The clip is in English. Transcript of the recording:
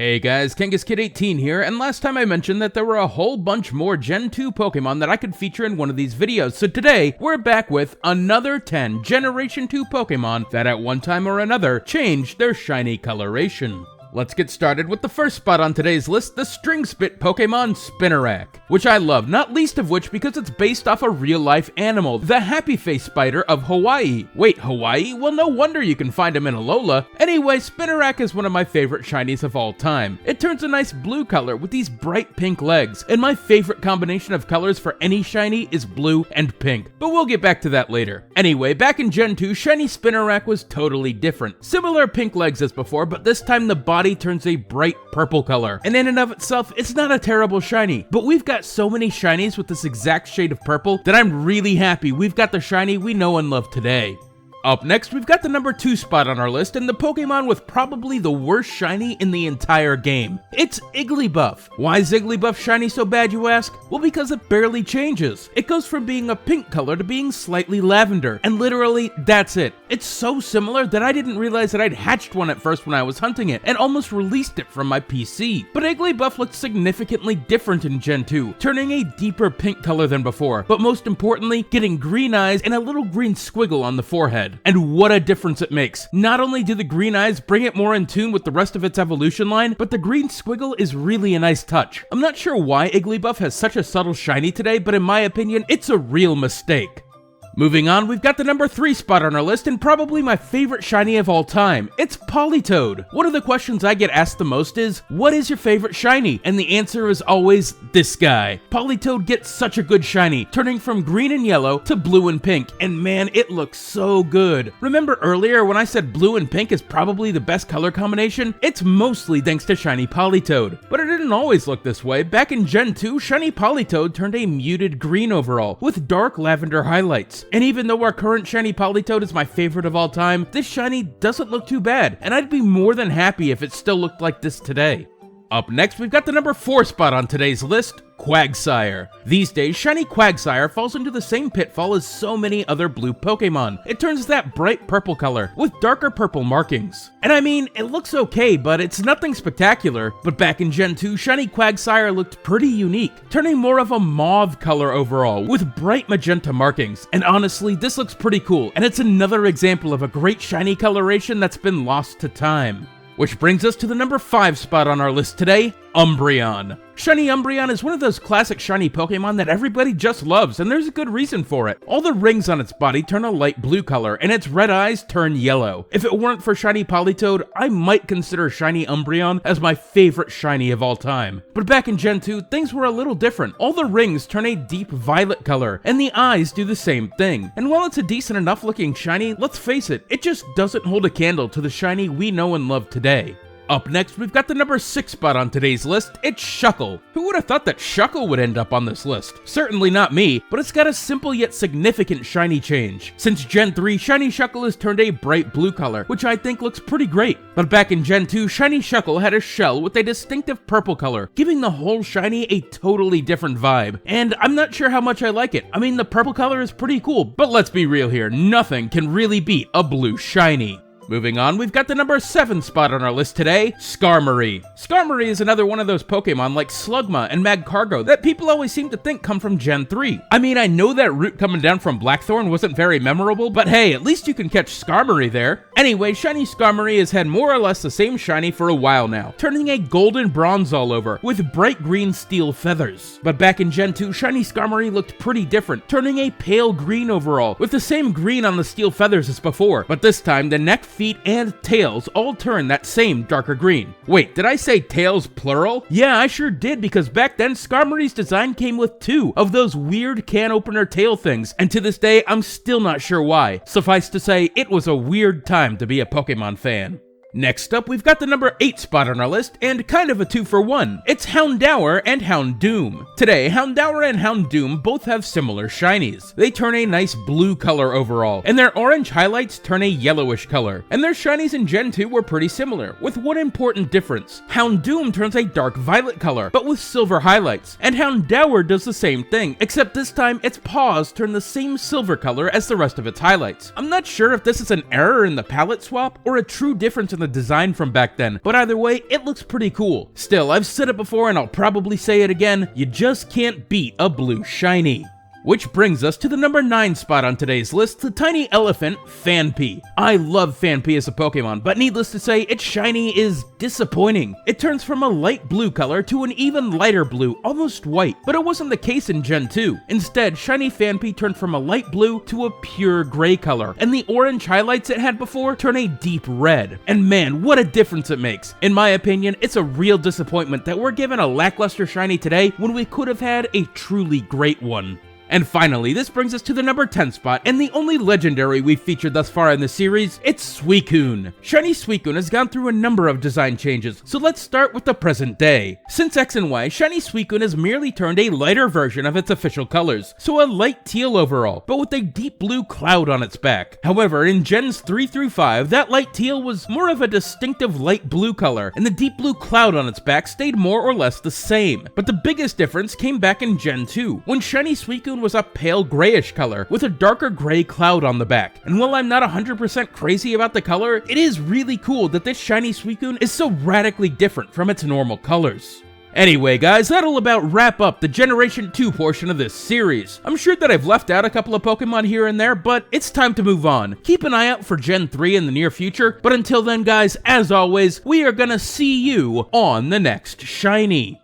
Hey guys, KangaskKid18 here, and last time I mentioned that there were a whole bunch more Gen 2 Pokemon that I could feature in one of these videos, so today, we're back with another 10 Generation 2 Pokemon that at one time or another changed their shiny coloration. Let's get started with the first spot on today's list, the string spit Pokemon Spinarak, which I love, not least of which because it's based off a real-life animal, the happy face spider of Hawaii. Wait, Hawaii? Well, no wonder you can find him in Alola. Anyway, Spinarak is one of my favorite shinies of all time. It turns a nice blue color with these bright pink legs, and my favorite combination of colors for any shiny is blue and pink, but we'll get back to that later. Anyway, back in Gen 2, shiny Spinarak was totally different. Similar pink legs as before, but this time the body turns a bright purple color, and in and of itself, it's not a terrible shiny, but we've got so many shinies with this exact shade of purple that I'm really happy we've got the shiny we know and love today. Up next, we've got the number 2 spot on our list, and the Pokemon with probably the worst shiny in the entire game. It's Igglybuff. Why is Igglybuff shiny so bad, you ask? Well, because it barely changes. It goes from being a pink color to being slightly lavender, and literally, that's it. It's so similar that I didn't realize that I'd hatched one at first when I was hunting it, and almost released it from my PC. But Igglybuff looks significantly different in Gen 2, turning a deeper pink color than before, but most importantly, getting green eyes and a little green squiggle on the forehead. And what a difference it makes. Not only do the green eyes bring it more in tune with the rest of its evolution line, but the green squiggle is really a nice touch. I'm not sure why Igglybuff has such a subtle shiny today, but in my opinion, it's a real mistake. Moving on, we've got the number 3 spot on our list, and probably my favorite shiny of all time. It's Politoed. One of the questions I get asked the most is, what is your favorite shiny? And the answer is always this guy. Politoed gets such a good shiny, turning from green and yellow to blue and pink, and man, it looks so good. Remember earlier when I said blue and pink is probably the best color combination? It's mostly thanks to shiny Politoed. But it didn't always look this way. Back in Gen 2, shiny Politoed turned a muted green overall, with dark lavender highlights. And even though our current shiny Politoed is my favorite of all time, this shiny doesn't look too bad, and I'd be more than happy if it still looked like this today. Up next, we've got the number 4 spot on today's list, Quagsire. These days, shiny Quagsire falls into the same pitfall as so many other blue Pokemon. It turns that bright purple color with darker purple markings. And I mean, it looks okay, but it's nothing spectacular. But back in Gen 2, shiny Quagsire looked pretty unique, turning more of a mauve color overall with bright magenta markings. And honestly, this looks pretty cool, and it's another example of a great shiny coloration that's been lost to time. Which brings us to the number 5 spot on our list today, Umbreon. Shiny Umbreon is one of those classic shiny Pokemon that everybody just loves, and there's a good reason for it. All the rings on its body turn a light blue color, and its red eyes turn yellow. If it weren't for shiny Politoed, I might consider shiny Umbreon as my favorite shiny of all time. But back in Gen 2, things were a little different. All the rings turn a deep violet color, and the eyes do the same thing. And while it's a decent enough looking shiny, let's face it, it just doesn't hold a candle to the shiny we know and love today. Up next, we've got the number 6 spot on today's list, it's Shuckle. Who would have thought that Shuckle would end up on this list? Certainly not me, but it's got a simple yet significant shiny change. Since Gen 3, shiny Shuckle has turned a bright blue color, which I think looks pretty great. But back in Gen 2, shiny Shuckle had a shell with a distinctive purple color, giving the whole shiny a totally different vibe. And I'm not sure how much I like it. I mean, the purple color is pretty cool, but let's be real here, nothing can really beat a blue shiny. Moving on, we've got the number 7 spot on our list today, Skarmory. Skarmory is another one of those Pokemon like Slugma and Magcargo that people always seem to think come from Gen 3. I mean, I know that route coming down from Blackthorn wasn't very memorable, but hey, at least you can catch Skarmory there. Anyway, shiny Skarmory has had more or less the same shiny for a while now, turning a golden bronze all over, with bright green steel feathers. But back in Gen 2, shiny Skarmory looked pretty different, turning a pale green overall, with the same green on the steel feathers as before, but this time the neck, feet, and tails all turn that same darker green. Wait, did I say tails plural? Yeah, I sure did, because back then Skarmory's design came with 2 of those weird can opener tail things, and to this day I'm still not sure why. Suffice to say, it was a weird time to be a Pokemon fan. Next up, we've got the number 8 spot on our list, and kind of a 2-for-1. It's Houndour and Houndoom. Today, Houndour and Houndoom both have similar shinies. They turn a nice blue color overall, and their orange highlights turn a yellowish color. And their shinies in Gen 2 were pretty similar, with one important difference. Houndoom turns a dark violet color, but with silver highlights, and Houndour does the same thing, except this time its paws turn the same silver color as the rest of its highlights. I'm not sure if this is an error in the palette swap, or a true difference in the design from back then, but either way, it looks pretty cool. Still, I've said it before and I'll probably say it again, you just can't beat a blue shiny. Which brings us to the number 9 spot on today's list, the tiny elephant, Phanpy. I love Phanpy as a Pokemon, but needless to say, its shiny is disappointing. It turns from a light blue color to an even lighter blue, almost white, but it wasn't the case in Gen 2. Instead, shiny Phanpy turned from a light blue to a pure gray color, and the orange highlights it had before turn a deep red. And man, what a difference it makes. In my opinion, it's a real disappointment that we're given a lackluster shiny today when we could have had a truly great one. And finally, this brings us to the number 10 spot, and the only legendary we've featured thus far in the series, it's Suicune. Shiny Suicune has gone through a number of design changes, so let's start with the present day. Since X and Y, Shiny Suicune has merely turned a lighter version of its official colors, so a light teal overall, but with a deep blue cloud on its back. However, in Gens 3 through 5, that light teal was more of a distinctive light blue color, and the deep blue cloud on its back stayed more or less the same. But the biggest difference came back in Gen 2, when Shiny Suicune was a pale grayish color with a darker gray cloud on the back. And while I'm not 100% crazy about the color, it is really cool that this shiny Suicune is so radically different from its normal colors. Anyway guys, that'll about wrap up the Generation 2 portion of this series. I'm sure that I've left out a couple of Pokemon here and there, but it's time to move on. Keep an eye out for Gen 3 in the near future, but until then guys, as always, we are gonna see you on the next Shiny.